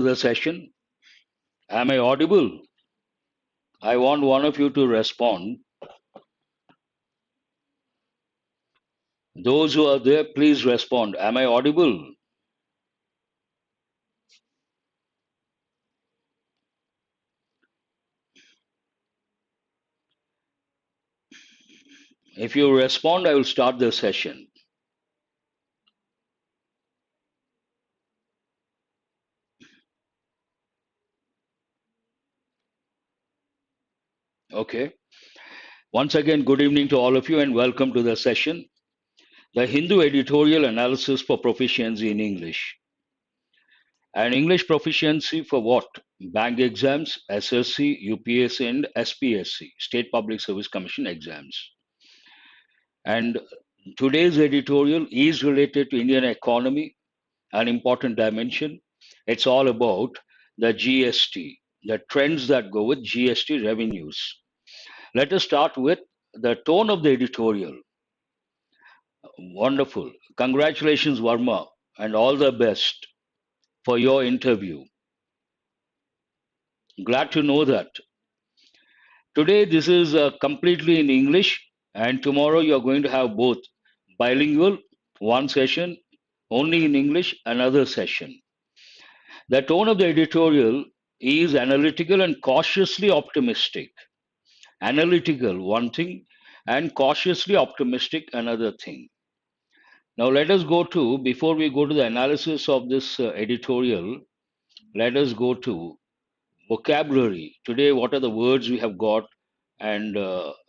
The session. Am I audible? I want one of you to respond. Those who are there, please respond. Am I audible? If you respond, I will start the session. Okay. Once again, good evening to all of you and welcome to the session. The Hindu Editorial Analysis for Proficiency in English. And English proficiency for what? Bank exams, SSC, UPSC, and SPSC, State Public Service Commission exams. And today's editorial is related to Indian economy, an important dimension. It's all about the GST, the trends that go with GST revenues. Let us start with the tone of the editorial. Wonderful. Congratulations, Varma, and all the best for your interview. Glad to know that. Today, this is completely in English, and tomorrow you're going to have both bilingual, one session only in English, another session. The tone of the editorial is analytical and cautiously optimistic. Analytical, one thing, and cautiously optimistic, another thing. Now, let us go to, before we go to the analysis of this editorial, let us go to vocabulary. Today, what are the words we have got, and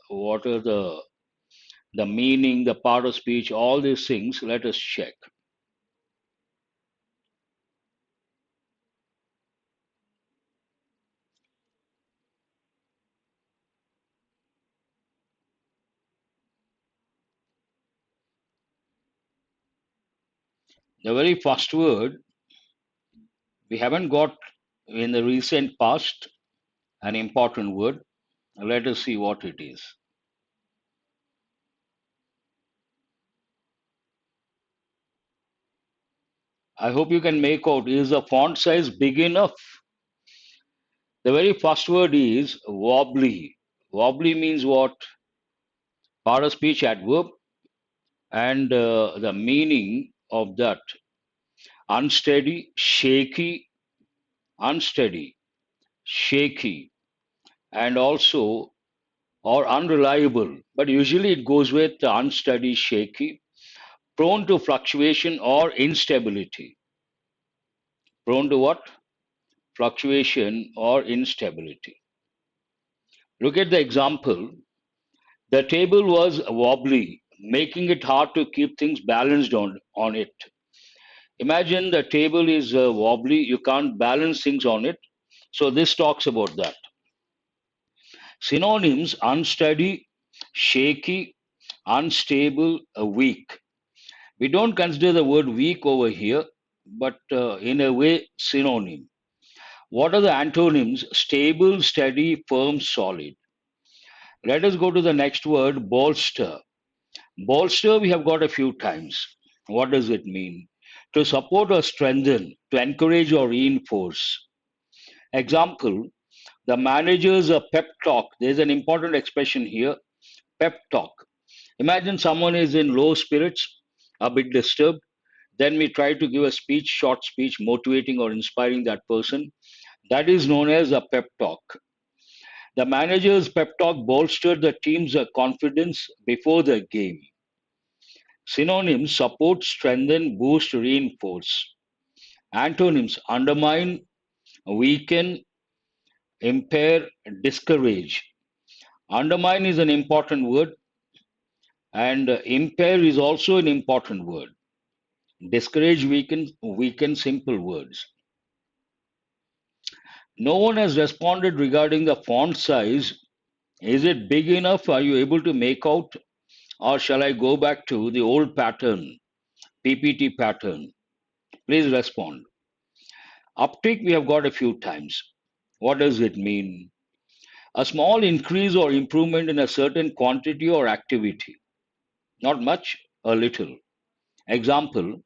what are the meaning, the part of speech, all these things, let us check. The very first word we haven't got in the recent past, an important word. Let us see what it is. I hope you can make out, is the font size big enough? The very first word is wobbly. Wobbly means what? Part of speech adverb, and the meaning of that: unsteady, shaky, unsteady, shaky, and also or unreliable. But usually it goes with unsteady, shaky, prone to fluctuation or instability. Prone to what? Fluctuation or instability. Look at the example. The table was wobbly, making it hard to keep things balanced on it. Imagine the table is wobbly, you can't balance things on it. So this talks about that. Synonyms: unsteady, shaky, unstable, weak. We don't consider the word weak over here, but in a way, synonym. What are the antonyms? Stable, steady, firm, solid. Let us go to the next word, bolster. Bolster, we have got a few times. What does it mean? To support or strengthen, to encourage or reinforce. Example, the manager's pep talk. There's an important expression here, pep talk. Imagine someone is in low spirits, a bit disturbed. Then we try to give a speech, short speech, motivating or inspiring that person. That is known as a pep talk. The manager's pep talk bolstered the team's confidence before the game. Synonyms: support, strengthen, boost, reinforce. Antonyms: undermine, weaken, impair, discourage. Undermine is an important word, and impair is also an important word. Discourage, weaken, simple words. No one has responded regarding the font size. Is it big enough? Are you able to make out? Or shall I go back to the old pattern, PPT pattern? Please respond. Uptick we have got a few times. What does it mean? A small increase or improvement in a certain quantity or activity. Not much, a little. Example,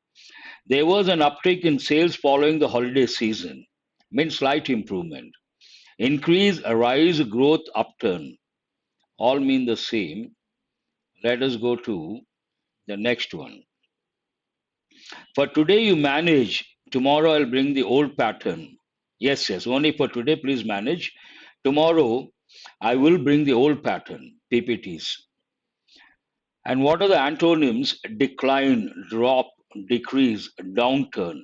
there was an uptick in sales following the holiday season. means slight improvement. Increase, arise, growth, upturn, all mean the same. Let us go to the next one. For today you manage, tomorrow I'll bring the old pattern. Yes, yes, only for today, please manage. Tomorrow I will bring the old pattern, PPTs. And what are the antonyms? Decline, drop, decrease, downturn.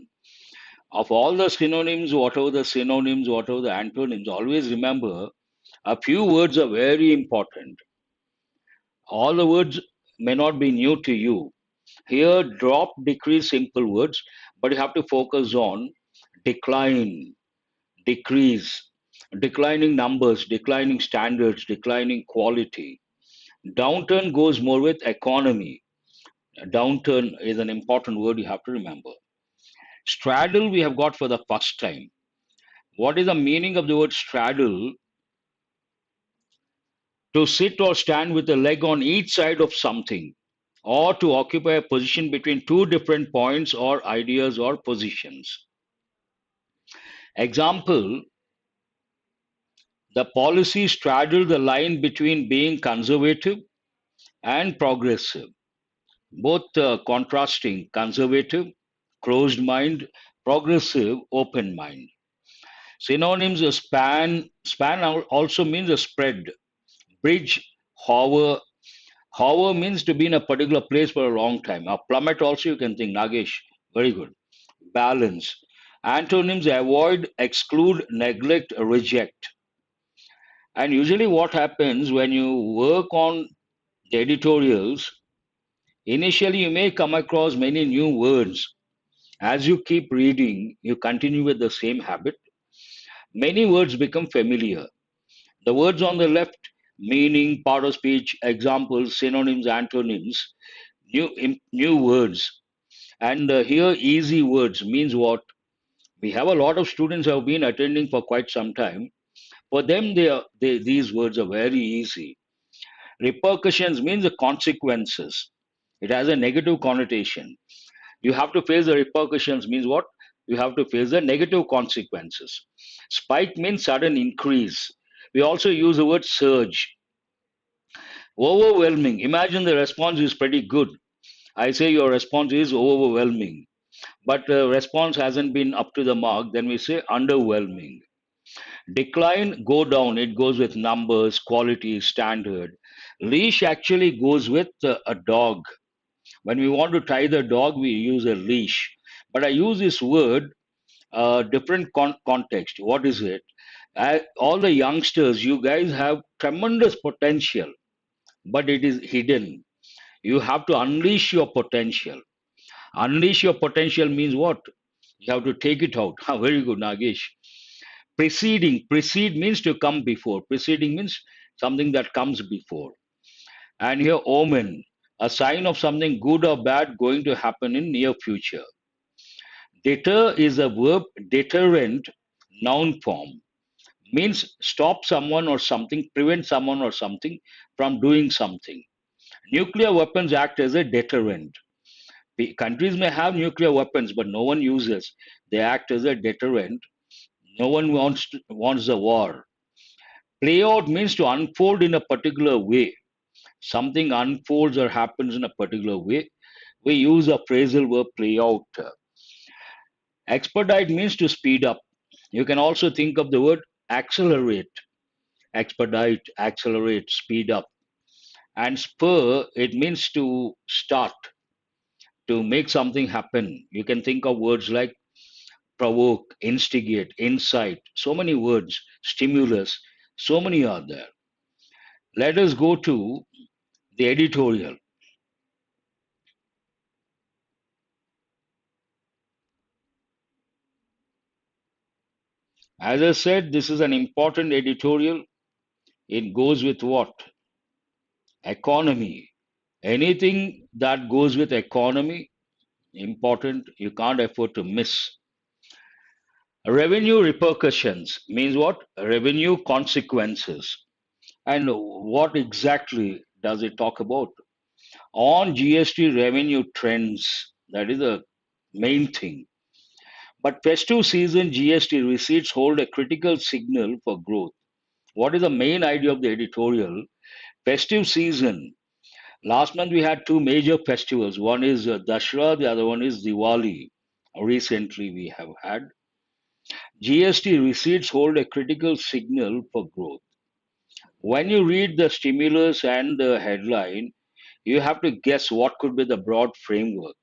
Of all the synonyms, whatever the antonyms, always remember a few words are very important. All the words may not be new to you. Here, drop, decrease, simple words, but you have to focus on decline, decrease, declining numbers, declining standards, declining quality. Downturn goes more with economy. Downturn is an important word you have to remember. Straddle, we have got for the first time. What is the meaning of the word straddle? To sit or stand with a leg on each side of something, or to occupy a position between two different points or ideas or positions. Example, the policy straddled the line between being conservative and progressive, both contrasting: conservative, closed mind; progressive, open mind. Synonyms: span also means a spread, bridge, hover. Hover means to be in a particular place for a long time. A plummet also you can think, Nagesh, very good. Balance. Antonyms: avoid, exclude, neglect, reject. And usually what happens when you work on the editorials, initially you may come across many new words. As you keep reading, you continue with the same habit. Many words become familiar. The words on the left, meaning, part of speech, examples, synonyms, antonyms, new words. And here, easy words means what? We have a lot of students who have been attending for quite some time. For them, these words are very easy. Repercussions means the consequences. It has a negative connotation. You have to face the repercussions means what? You have to face the negative consequences. Spike means sudden increase. We also use the word surge. Overwhelming. Imagine the response is pretty good. I say your response is overwhelming, but the response hasn't been up to the mark, then we say underwhelming. Decline, go down. It goes with numbers, quality, standard. Leash actually goes with a dog. When we want to tie the dog, we use a leash. But I use this word, different context. What is it? All the youngsters, you guys have tremendous potential, but it is hidden. You have to unleash your potential. Unleash your potential means what? You have to take it out. Very good, Nagesh. Preceding. Precede means to come before. Preceding means something that comes before. And here, omen, a sign of something good or bad going to happen in near future. Deter is a verb, deterrent, noun form. Means stop someone or something, prevent someone or something from doing something. Nuclear weapons act as a deterrent. Countries may have nuclear weapons, but no one uses. They act as a deterrent. No one wants the war. Play out means to unfold in a particular way. Something unfolds or happens in a particular way. We use a phrasal verb play out. Expedite means to speed up. You can also think of the word accelerate. Expedite, accelerate, speed up. And spur, it means to start, to make something happen. You can think of words like provoke, instigate, incite. So many words, stimulus, so many are there. Let us go to the editorial. As I said, this is an important editorial. It goes with what? Economy. Anything that goes with economy, important, you can't afford to miss. Revenue repercussions means what? Revenue consequences. And what exactly does it talk about? On GST revenue trends, that is the main thing. But festive season GST receipts hold a critical signal for growth. What is the main idea of the editorial? Festive season. Last month we had two major festivals. One is Dashra, the other one is Diwali. Recently we have had. GST receipts hold a critical signal for growth. When you read the stimulus and the headline, you have to guess what could be the broad framework.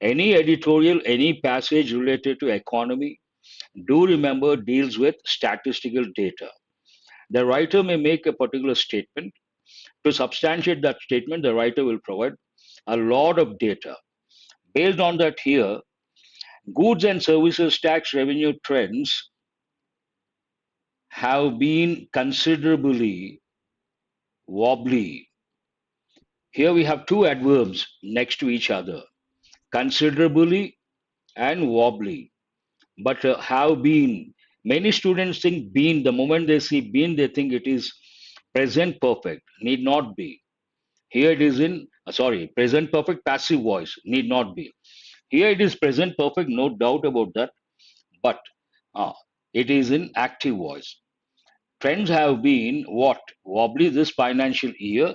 Any editorial, any passage related to economy, do remember deals with statistical data. The writer may make a particular statement. To substantiate that statement, the writer will provide a lot of data. Based on that, here, goods and services tax revenue trends have been considerably wobbly. Here we have two adverbs next to each other, considerably and wobbly. But have been, many students think been, the moment they see been, they think it is present perfect, need not be. Here it is in, present perfect passive voice, need not be. Here it is present perfect, no doubt about that, but uh, it is in active voice. Trends have been what? Wobbly this financial year,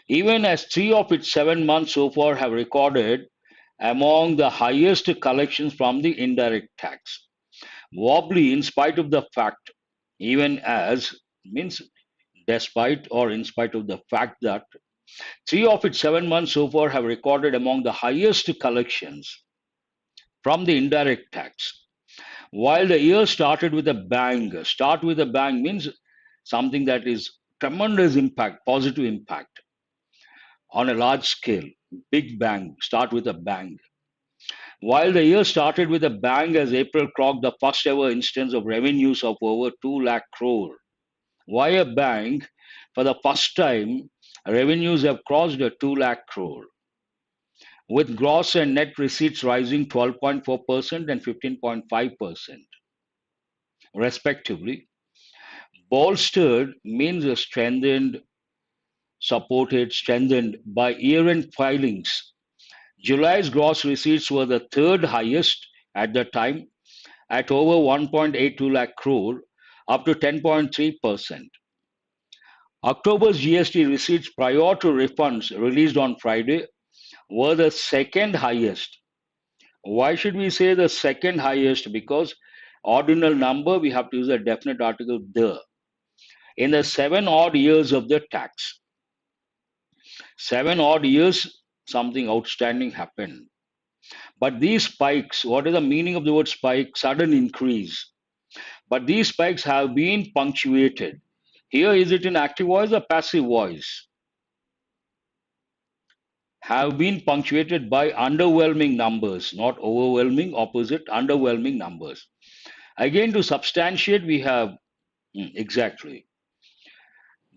even as 3 of its 7 months so far have recorded among the highest collections from the indirect tax. Wobbly in spite of the fact, even as means despite or in spite of the fact that 3 of its 7 months so far have recorded among the highest collections from the indirect tax. While the year started with a bang, start with a bang means something that is tremendous impact, positive impact on a large scale, big bang, start with a bang. While the year started with a bang as April clocked the first ever instance of revenues of over 2 lakh crore. Why a bang? For the first time, revenues have crossed a 2 lakh crore, with gross and net receipts rising 12.4% and 15.5%, respectively. Bolstered means strengthened, supported, strengthened by year end filings. July's gross receipts were the third highest at the time at over 1.82 lakh crore, up to 10.3%. October's GST receipts prior to refunds released on Friday were the second highest. Why should we say the second highest? Because ordinal number, we have to use a definite article the. In the 7 odd years of the tax, 7 odd years, something outstanding happened. But these spikes, what is the meaning of the word spike? Sudden increase. But these spikes have been punctuated. Here, is it in active voice or passive voice? Have been punctuated by underwhelming numbers, not overwhelming, opposite, underwhelming numbers. Again, to substantiate, we have exactly.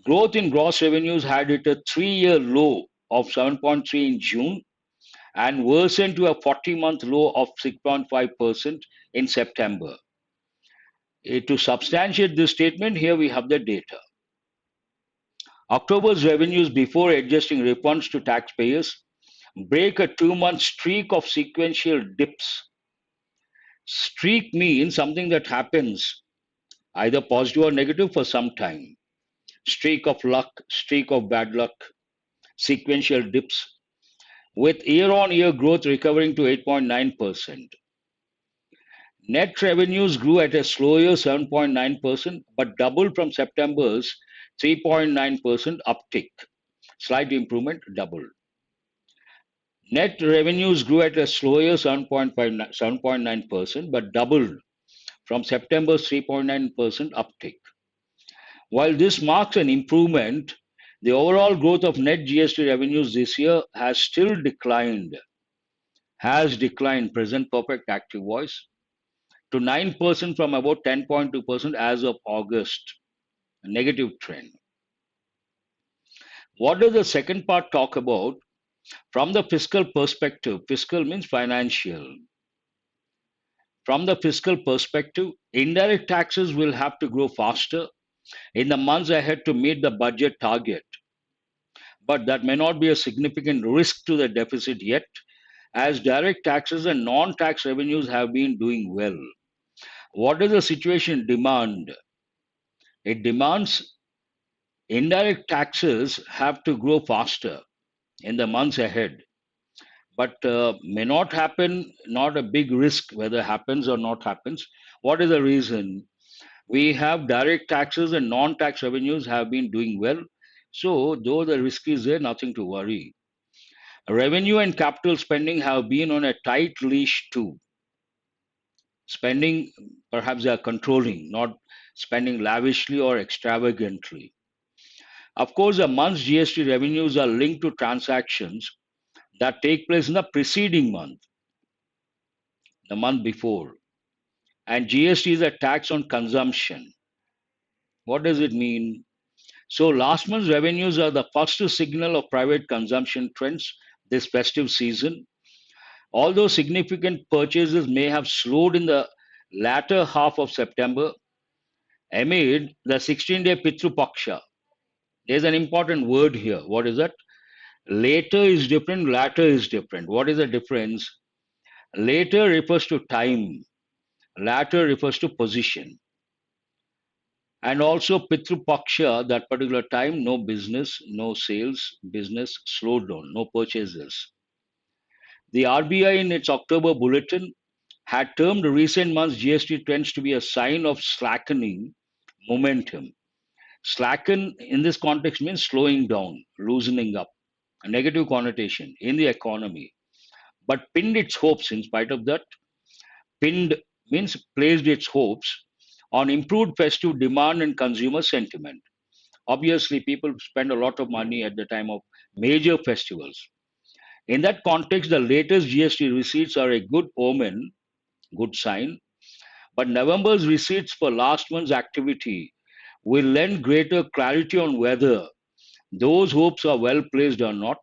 Growth in gross revenues had hit a 3 year low of 7.3 in June and worsened to a 40-month low of 6.5% in September. To substantiate this statement, here we have the data. October's revenues before adjusting refunds to taxpayers break a 2 month streak of sequential dips. Streak means something that happens either positive or negative for some time. Streak of luck, streak of bad luck, sequential dips, with year on year growth recovering to 8.9%. Net revenues grew at a slower 7.9%, but doubled from September's 3.9% uptick. Slight improvement, doubled. Net revenues grew at a slower 7.9%, but doubled from September's 3.9% uptick. While this marks an improvement, the overall growth of net GST revenues this year has declined, present perfect active voice, to 9% from about 10.2% as of August, a negative trend. What does the second part talk about? From the fiscal perspective, fiscal means financial. From the fiscal perspective, indirect taxes will have to grow faster in the months ahead to meet the budget target. But that may not be a significant risk to the deficit yet, as direct taxes and non-tax revenues have been doing well. What is the situation demand? It demands indirect taxes have to grow faster in the months ahead, but may not happen, not a big risk whether happens or not happens. What is the reason? We have direct taxes and non-tax revenues have been doing well. So though the risk is there, nothing to worry. Revenue and capital spending have been on a tight leash too. Spending, perhaps they are controlling, not spending lavishly or extravagantly. Of course, a month's GST revenues are linked to transactions that take place in the preceding month, the month before. And GST is a tax on consumption. What does it mean? So last month's revenues are the first signal of private consumption trends this festive season. Although significant purchases may have slowed in the latter half of September amid the 16-day Pitru Paksha. There's an important word here. What is that? Later is different, latter is different. What is the difference? Later refers to time, latter refers to position. And also Pitru Paksha, that particular time, no business, no sales, business slowed down, no purchases. The RBI in its October bulletin had termed recent months GST trends to be a sign of slackening momentum. Slacken in this context means slowing down, loosening up, a negative connotation in the economy. But pinned its hopes, in spite of that, pinned means placed its hopes on improved festive demand and consumer sentiment. Obviously, people spend a lot of money at the time of major festivals. In that context, the latest GST receipts are a good omen, good sign, but November's receipts for last month's activity will lend greater clarity on whether those hopes are well placed or not,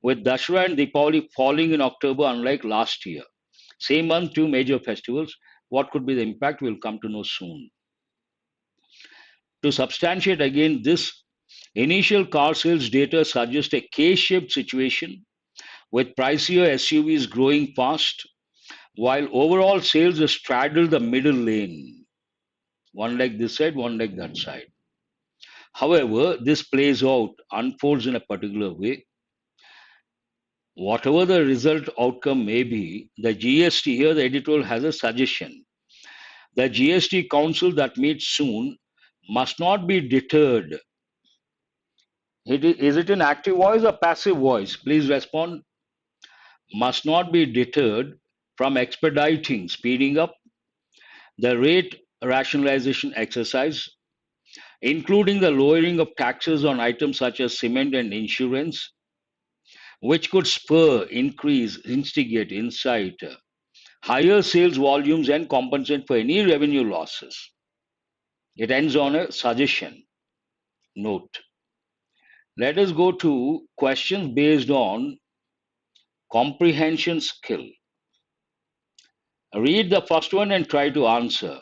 with Dashera and Deepavali falling in October unlike last year. Same month, two major festivals. What could be the impact? We'll come to know soon. To substantiate again this, initial car sales data suggests a K-shaped situation with pricier SUVs growing fast, while overall sales straddle the middle lane, one leg this side, one leg that side. However, this plays out, unfolds in a particular way. Whatever the result outcome may be, the GST here, the editorial has a suggestion. The GST Council that meets soon must not be deterred. Is it an active voice or passive voice? Please respond. Must not be deterred from expediting, speeding up the rate rationalization exercise, including the lowering of taxes on items such as cement and insurance, which could spur, increase, instigate, incite higher sales volumes and compensate for any revenue losses. It ends on a suggestion note. Let us go to questions based on comprehension skill. Read the first one and try to answer.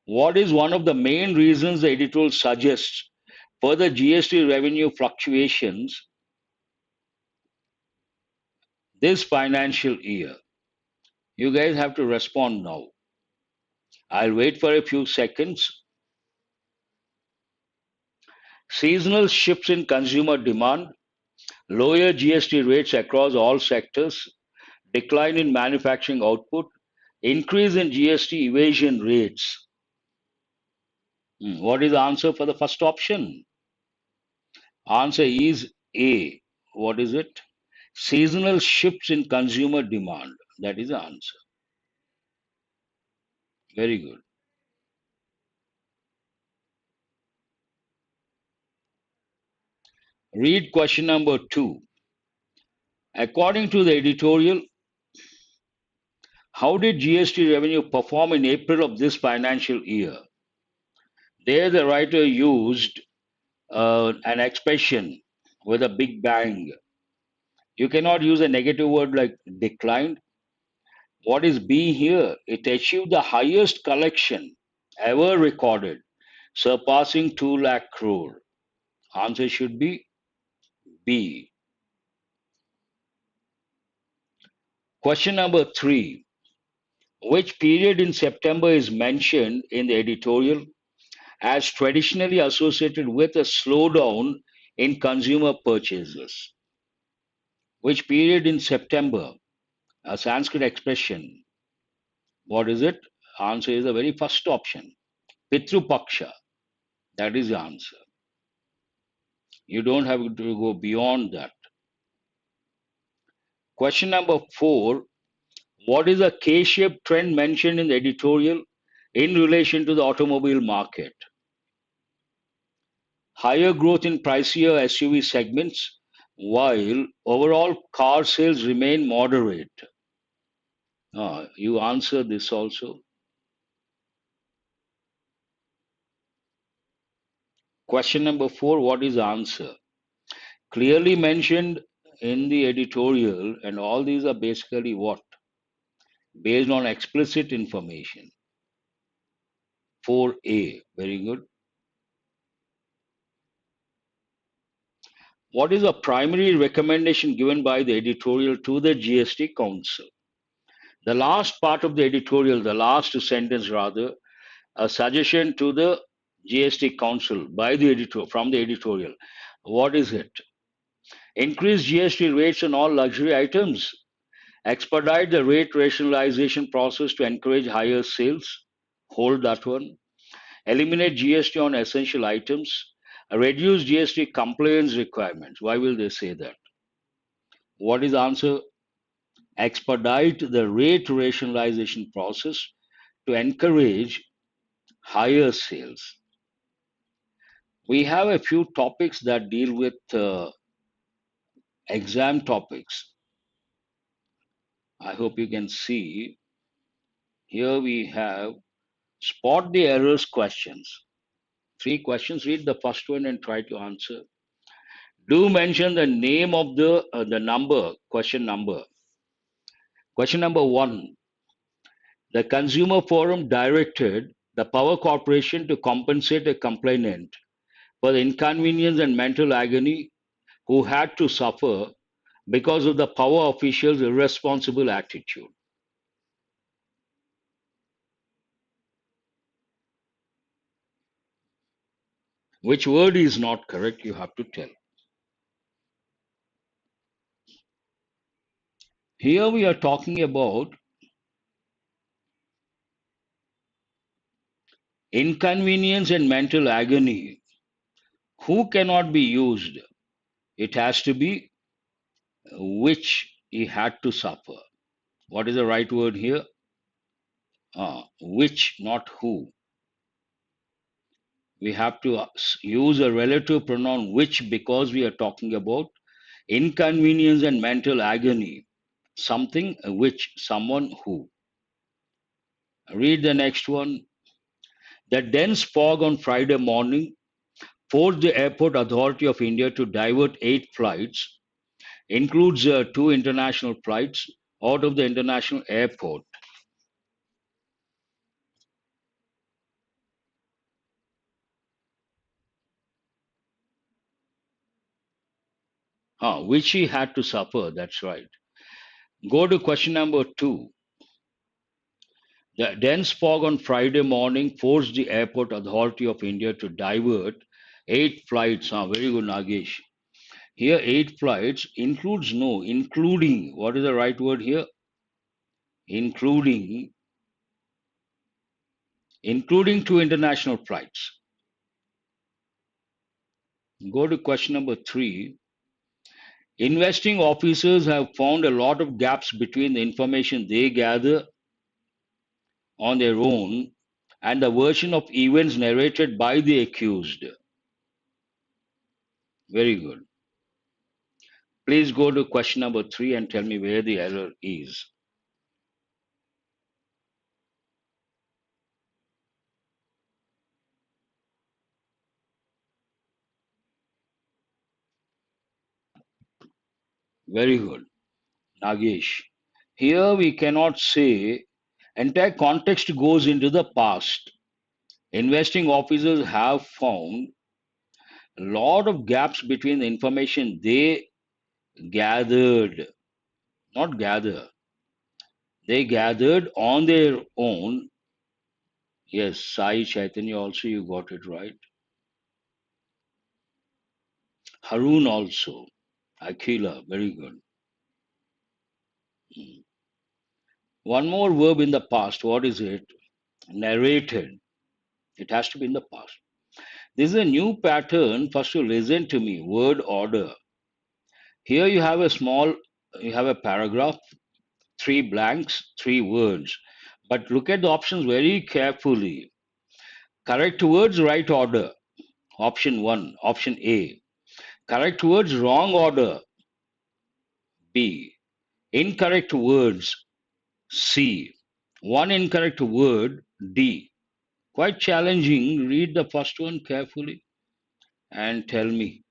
What is one of the main reasons the editorial suggests for the GST revenue fluctuations this financial year? You guys have to respond now. I'll wait for a few seconds. Seasonal shifts in consumer demand, lower GST rates across all sectors, decline in manufacturing output, increase in GST evasion rates. What is the answer for the first option? Answer is A. What is it? Seasonal shifts in consumer demand. That is the answer. Very good. Read question number 2. According to the editorial, how did GST revenue perform in April of this financial year? There, the writer used an expression with a big bang. You cannot use a negative word like declined. What is B here? It achieved the highest collection ever recorded, surpassing 2 lakh crore. Answer should be B. Question number 3. Which period in September is mentioned in the editorial as traditionally associated with a slowdown in consumer purchases? Which period in September? A Sanskrit expression. What is it? Answer is the very first option. Pitru Paksha. That is the answer. You don't have to go beyond that. Question number 4. What is the K-shaped trend mentioned in the editorial in relation to the automobile market? Higher growth in pricier SUV segments, while overall car sales remain moderate. You answer this also. Question number 4. What is the answer? Clearly mentioned in the editorial, and all these are basically what? Based on explicit information. 4A. Very good. What is the primary recommendation given by the editorial to the GST Council? The last part of the editorial, the last sentence rather, a suggestion to the GST Council by the editor from the editorial. What is it? Increase GST rates on all luxury items. Expedite the rate rationalization process to encourage higher sales. Hold that one. Eliminate GST on essential items. Reduce GST compliance requirements. Why will they say that? What is the answer? Expedite the rate rationalization process to encourage higher sales. We have a few topics that deal with exam topics. I hope you can see. Here we have spot the errors questions. 3 questions. Read the first one and try to answer. Do mention the name of the number, question number. Question number 1. The Consumer Forum directed the Power Corporation to compensate a complainant for the inconvenience and mental agony who had to suffer because of the power officials' irresponsible attitude. Which word is not correct, you have to tell. Here we are talking about inconvenience and mental agony. Who cannot be used? It has to be which he had to suffer. What is the right word here? Which, not who. We have to use a relative pronoun which because we are talking about inconvenience and mental agony. Something which, someone who. Read the next one. The dense fog on Friday morning forced the Airport Authority of India to divert 8 flights, includes 2 international flights, out of the international airport. Which he had to suffer, that's right. Go to question number 2. The dense fog on Friday morning forced the Airport Authority of India to divert 8 flights. Very good, Nagesh. Here, 8 flights includes no, including. What is the right word here? Including 2 international flights. Go to question number 3. Investing officers have found a lot of gaps between the information they gather on their own and the version of events narrated by the accused. Very good. Please go to question number 3 and tell me where the error is. Very good. Nagesh. Here we cannot say entire context goes into the past. Investing officers have found a lot of gaps between the information they gathered, not gather. They gathered on their own. Yes, Sai Chaitanya also, you got it right. Harun also. Akila, very good. Mm. One more verb in the past. What is it? Narrated. It has to be in the past. This is a new pattern. First, you listen to me. Word order. Here you have a paragraph, three blanks, three words. But look at the options very carefully. Correct words, right order. Option 1, option A. Correct words, wrong order. B. Incorrect words, C. One incorrect word, D. Quite challenging. Read the first one carefully and tell me.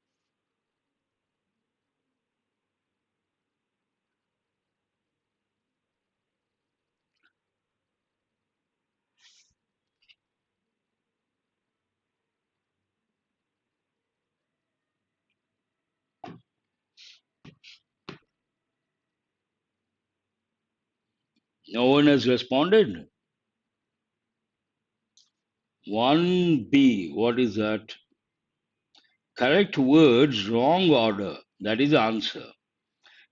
No one has responded. 1B. What is that? Correct words, wrong order. That is the answer.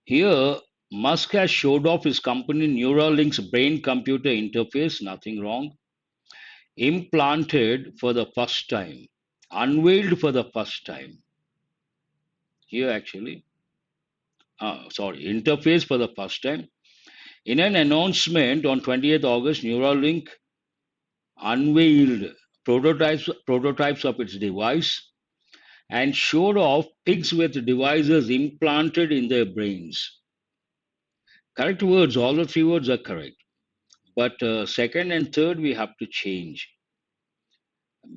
Here, Musk has showed off his company Neuralink's brain computer interface, nothing wrong. Implanted for the first time, unveiled for the first time. Here, actually, interface for the first time. In an announcement on 20th August, Neuralink unveiled prototypes of its device and showed off pigs with devices implanted in their brains. Correct words, all the three words are correct. But second and third, we have to change.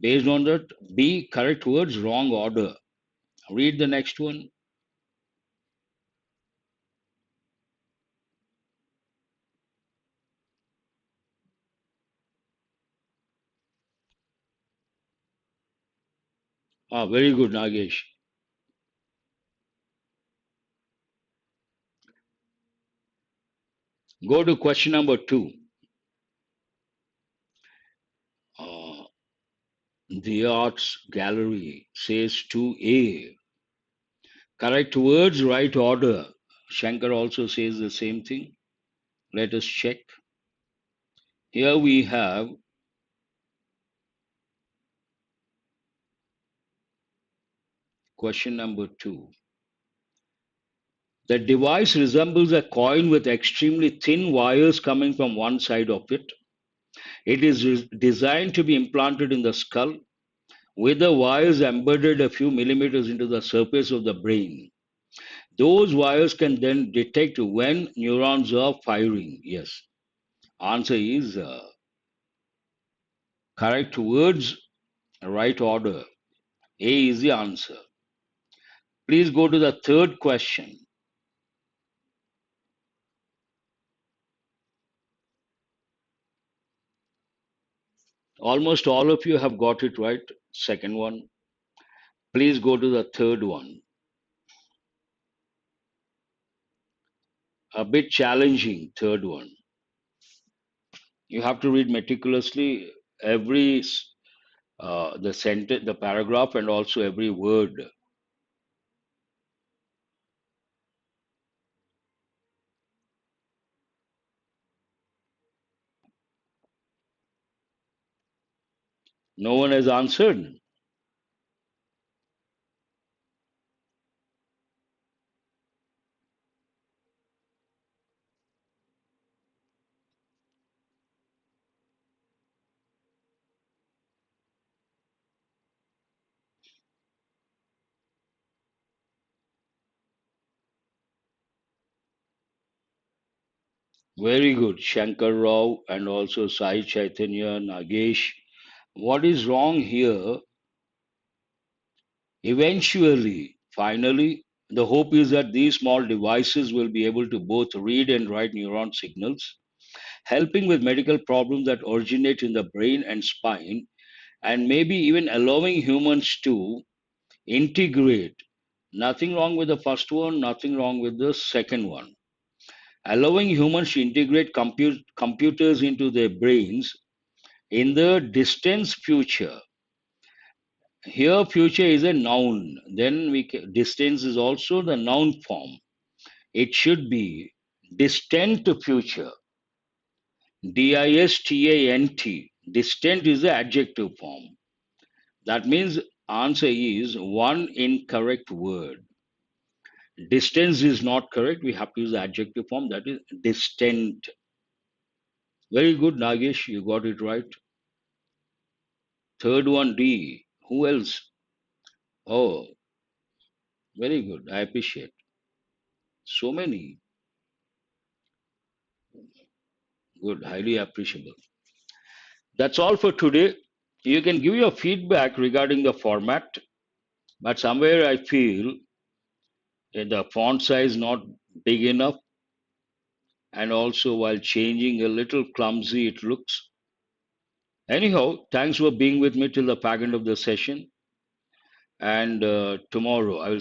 Based on that, B, correct words, wrong order. Read the next one. Ah, very good, Nagesh. Go to question number 2. Uh, the Arts Gallery says 2A. Correct words, right order. Shankar also says the same thing. Let us check. Here we have question number 2. The device resembles a coin with extremely thin wires coming from one side of it. It is designed to be implanted in the skull with the wires embedded a few millimeters into the surface of the brain. Those wires can then detect when neurons are firing. Yes. Answer is correct words, right order. A is the answer. Please go to the third question. Almost all of you have got it right. Second one. Please go to the third one. A bit challenging, third one. You have to read meticulously every the sentence, the paragraph, and also every word. No one has answered. Very good, Shankar Rao and also Sai Chaitanya, Nagesh. What is wrong here? Eventually, finally, the hope is that these small devices will be able to both read and write neuron signals, helping with medical problems that originate in the brain and spine, and maybe even allowing humans to integrate. Nothing wrong with the first one, nothing wrong with the second one. allowing humans to integrate computers into their brains in the distant future. Here, future is a noun. Then distance is also the noun form. It should be distant future. Distant. Distant is the adjective form. That means answer is one incorrect word. Distance is not correct. We have to use the adjective form, that is distant. Very good, Nagesh. You got it right. Third one, D. Who else? Oh, very good. I appreciate. So many. Good. Highly appreciable. That's all for today. You can give your feedback regarding the format, but somewhere I feel the font size not big enough, and also while changing a little clumsy it looks. Anyhow, thanks for being with me till the back end of the session, and tomorrow I will